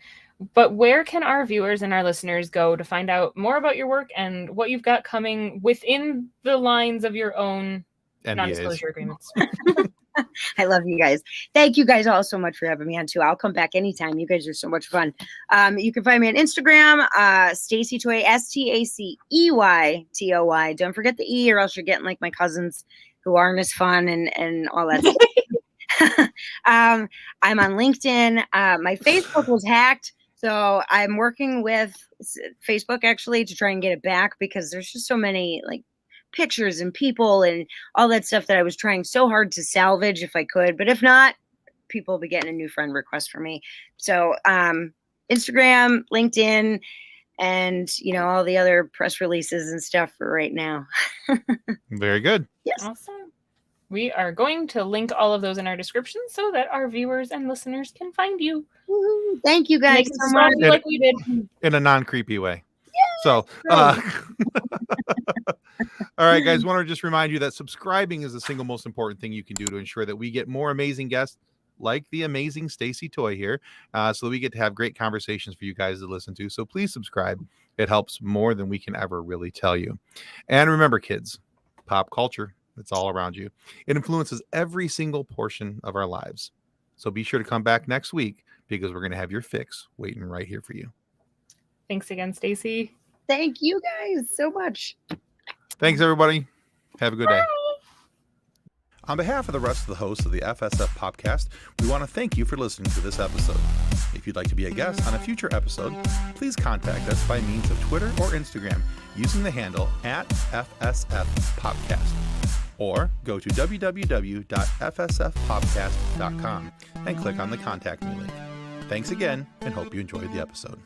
But where can our viewers and our listeners go to find out more about your work and what you've got coming within the lines of your own non-disclosure agreements? I love you guys. Thank you guys all so much for having me on too. I'll come back anytime. You guys are so much fun. You can find me on Instagram, Stacey Toy, STACEYTOY. Don't forget the E, or else you're getting like my cousins who aren't as fun and all that stuff. I'm on LinkedIn. My Facebook was hacked. So I'm working with Facebook actually to try and get it back, because there's just so many like pictures and people and all that stuff that I was trying so hard to salvage if I could. But if not, people will be getting a new friend request from me. So Instagram, LinkedIn, and all the other press releases and stuff for right now. Very good. Yes. Awesome. We are going to link all of those in our description so that our viewers and listeners can find you. Woo-hoo. Thank you guys so much. Like we did. In a non-creepy way. So, all right, guys, want to just remind you that subscribing is the single most important thing you can do to ensure that we get more amazing guests like the amazing Stacey Toy here, so that we get to have great conversations for you guys to listen to. So please subscribe. It helps more than we can ever really tell you. And remember, kids, pop culture, it's all around you. It influences every single portion of our lives. So be sure to come back next week, because we're going to have your fix waiting right here for you. Thanks again, Stacey. Thank you guys so much. Thanks, everybody. Have a good day. On behalf of the rest of the hosts of the FSF Podcast, we want to thank you for listening to this episode. If you'd like to be a guest on a future episode, please contact us by means of Twitter or Instagram using the handle @FSFPodcast, or go to www.fsfpodcast.com and click on the Contact Me link. Thanks again, and hope you enjoyed the episode.